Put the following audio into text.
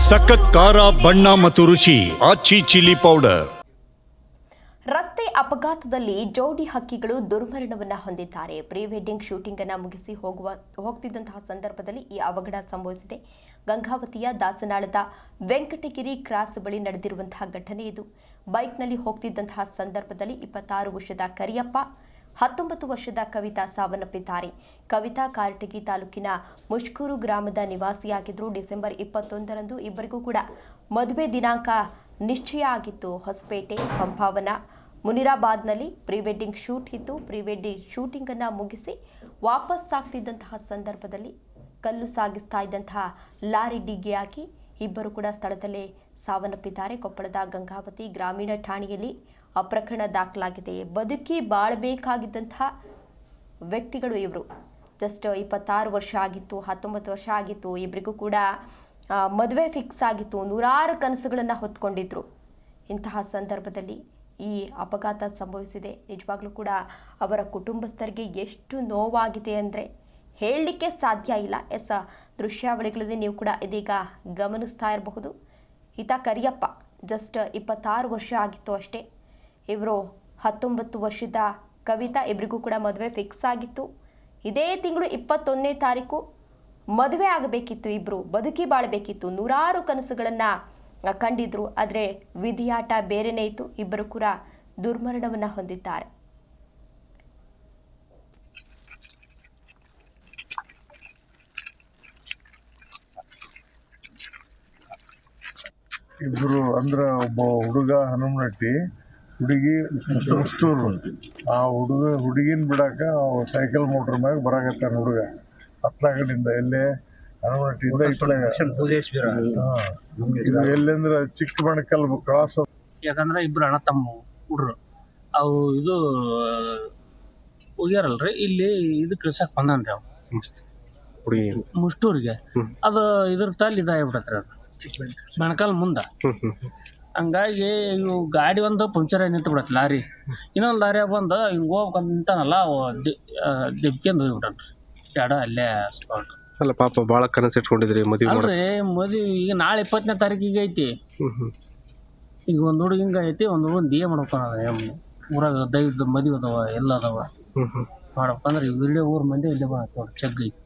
ಸಖತ್ ಖಾರ ಬಣ್ಣ ಮತ್ತು ರುಚಿ ಆಚಿ ಚಿಲ್ಲಿ ಪೌಡರ್. ರಸ್ತೆ ಅಪಘಾತದಲ್ಲಿ ಜೋಡಿ ಹಕ್ಕಿಗಳು ದುರ್ಮರಣವನ್ನು ಹೊಂದಿದ್ದಾರೆ. ಪ್ರೀ ವೆಡ್ಡಿಂಗ್ ಶೂಟಿಂಗ್ ಅನ್ನು ಮುಗಿಸಿ ಹೋಗ್ತಿದ್ದಂತಹ ಸಂದರ್ಭದಲ್ಲಿ ಈ ಅವಘಡ ಸಂಭವಿಸಿದೆ. ಗಂಗಾವತಿಯ ದಾಸನಾಳದ ವೆಂಕಟಗಿರಿ ಕ್ರಾಸ್ ಬಳಿ ನಡೆದಿರುವಂತಹ ಘಟನೆ ಇದು. ಬೈಕ್ನಲ್ಲಿ ಹೋಗ್ತಿದ್ದಂತಹ ಸಂದರ್ಭದಲ್ಲಿ 26 ವರ್ಷದ ಕರಿಯಪ್ಪ, 19 ವರ್ಷದ ಕವಿತಾ ಸಾವನ್ನಪ್ಪಿದ್ದಾರೆ. ಕವಿತಾ ಕಾರಟಗಿ ತಾಲೂಕಿನ ಮುಷ್ಕೂರು ಗ್ರಾಮದ ನಿವಾಸಿಯಾಗಿದ್ದರು. ಡಿಸೆಂಬರ್ 21ರಂದು ಇಬ್ಬರಿಗೂ ಕೂಡ ಮದುವೆ ದಿನಾಂಕ ನಿಶ್ಚಯ ಆಗಿತ್ತು. ಹೊಸಪೇಟೆ, ಪಂಪಾವನ, ಮುನಿರಾಬಾದ್ನಲ್ಲಿ ಪ್ರೀ ವೆಡ್ಡಿಂಗ್ ಶೂಟ್ ಇತ್ತು. ಪ್ರೀ ವೆಡ್ಡಿಂಗ್ ಶೂಟಿಂಗ್ ಅನ್ನು ಮುಗಿಸಿ ವಾಪಸ್ ಆಗ್ತಿದ್ದಂತಹ ಸಂದರ್ಭದಲ್ಲಿ ಕಲ್ಲು ಸಾಗಿಸ್ತಾ ಇದ್ದಂತಹ ಲಾರಿ ಡಿಗ್ಗಿಯಾಗಿ ಇಬ್ಬರು ಕೂಡ ಸ್ಥಳದಲ್ಲೇ ಸಾವನ್ನಪ್ಪಿದ್ದಾರೆ. ಕೊಪ್ಪಳದ ಗಂಗಾವತಿ ಗ್ರಾಮೀಣ ಠಾಣೆಯಲ್ಲಿ ಪ್ರಕರಣ ದಾಖಲಾಗಿದೆ. ಬದುಕಿ ಬಾಳಬೇಕಾಗಿದ್ದಂತಹ ವ್ಯಕ್ತಿಗಳು ಇವರು. ಜಸ್ಟ್ 26 ವರ್ಷ ಆಗಿತ್ತು, 19 ವರ್ಷ ಆಗಿತ್ತು. ಇಬ್ಬರಿಗೂ ಕೂಡ ಮದುವೆ ಫಿಕ್ಸ್ ಆಗಿತ್ತು. ನೂರಾರು ಕನಸುಗಳನ್ನು ಹೊತ್ಕೊಂಡಿದ್ರು. ಇಂತಹ ಸಂದರ್ಭದಲ್ಲಿ ಈ ಅಪಘಾತ ಸಂಭವಿಸಿದೆ. ನಿಜವಾಗ್ಲೂ ಕೂಡ ಅವರ ಕುಟುಂಬಸ್ಥರಿಗೆ ಎಷ್ಟು ನೋವಾಗಿದೆ ಅಂದರೆ ಹೇಳಲಿಕ್ಕೆ ಸಾಧ್ಯ ಇಲ್ಲ. ದೃಶ್ಯಾವಳಿಗಳಲ್ಲಿ ನೀವು ಕೂಡ ಇದೀಗ ಗಮನಿಸ್ತಾ ಇರಬಹುದು. ಈತ ಕರಿಯಪ್ಪ, ಜಸ್ಟ್ 26 ವರ್ಷ ಆಗಿತ್ತು ಅಷ್ಟೇ. ಇವರು 19 ವರ್ಷದ ಕವಿತಾ, ಇಬ್ಬರಿಗೂ ಕೂಡ ಮದುವೆ ಫಿಕ್ಸ್ ಆಗಿತ್ತು. ಇದೇ ತಿಂಗಳು 21ನೇ ತಾರೀಕು ಮದುವೆ ಆಗಬೇಕಿತ್ತು. ಇಬ್ಬರು ಬದುಕಿ ಬಾಳಬೇಕಿತ್ತು. ನೂರಾರು ಕನಸುಗಳನ್ನು ಕಂಡಿದ್ರು. ಆದರೆ ವಿಧಿಯಾಟ ಬೇರೆನೇ ಇತ್ತು. ಇಬ್ಬರು ಕೂಡ ದುರ್ಮರಣವನ್ನು ಹೊಂದಿದ್ದಾರೆ. ಇಬ್ಬರು ಅಂದ್ರೆ ಒಬ್ಬ ಹುಡುಗ ಹನುಮನಟ್ಟಿ, ಹುಡುಗಿ ಮುಸ್ತೂರು. ಆ ಹುಡುಗಿನ ಬಿಡಾಕ ಸೈಕಲ್ ಮೋಟ್ರ್ ಮ್ಯಾಗ ಬರಾಕತ್ತಾನ ಹುಡುಗ ಹತ್ಲಾಗಡಿಂದ. ಎಲ್ಲೇ ಹನುಮನಟ್ಟಿಯಿಂದ ಎಲ್ಲಂದ್ರೆ ಚಿಕ್ಕಮಣಕಲ್ ಕ್ರಾಸ್. ಯಾಕಂದ್ರೆ ಇಬ್ರು ಅಣ್ಣ ತಮ್ಮ ಹುಡ್ರು ಅವು ಇದು ಹೋಗ್ಯಾರಲ್ರಿ, ಇಲ್ಲಿ ಇದು ಕಳ್ಸಕ್ ಬಂದನ್ರಿ ಅವ್ ಮುಷ್ಟೂರಿಗೆ. ಅದು ಇದ್ರ ತಲ್ಲಿ ಇದಾಗ್ಬಿಟ್ಟತ್ರಿ, ಅದು ಬೆಣಕಲ್ ಮುಂದ. ಹಂಗಾಗಿ ಇವು ಗಾಡಿ ಒಂದು ಪಂಕ್ಚರ್ ಆಗಿ ನಿಂತು ಬಿಡತ್ತೆ ಲಾರಿ. ಇನ್ನೊಂದು ಲಾರಿ ಬಂದು ಹಿಂಗೆ ಹೋಗ್ಬೇಕಂತ ನಿಂತಾನಲ್ಲ, ದಿಬ್ಕೆಂದು ಹೋಗ್ಬಿಟ್ಟನ್ರಿ ಜಾಡ ಅಲ್ಲೇ ಸ್ಪಾಟ್. ಅಲ್ಲ ಪಾಪ ಭಾಳ ಕನಸು ಇಟ್ಕೊಂಡಿದ್ರಿ ಮದುವೆ ಅಲ್ರಿ. ಮದುವೆ ಈಗ ನಾಳೆ 20ನೇ ತಾರೀಕಿಗೆ ಐತಿ. ಈಗ ಒಂದು ಹುಡುಗ ಹಿಂಗ ಐತಿ, ಒಂದು ಹುಡುಗ ಡಿ ಎ ಮಾಡ್ಬೇಕನ್ನ ಊರಾಗ ದೈವದ ಮದುವೆ ಅದಾವ, ಎಲ್ಲ ಅದಾವ ಮಾಡ್ಬೇಕಂದ್ರೆ ಇಲ್ಲೇ ಊರ್ ಮಂದಿ ಇಲ್ಲೇ ಚೆಗ್ ಐತಿ.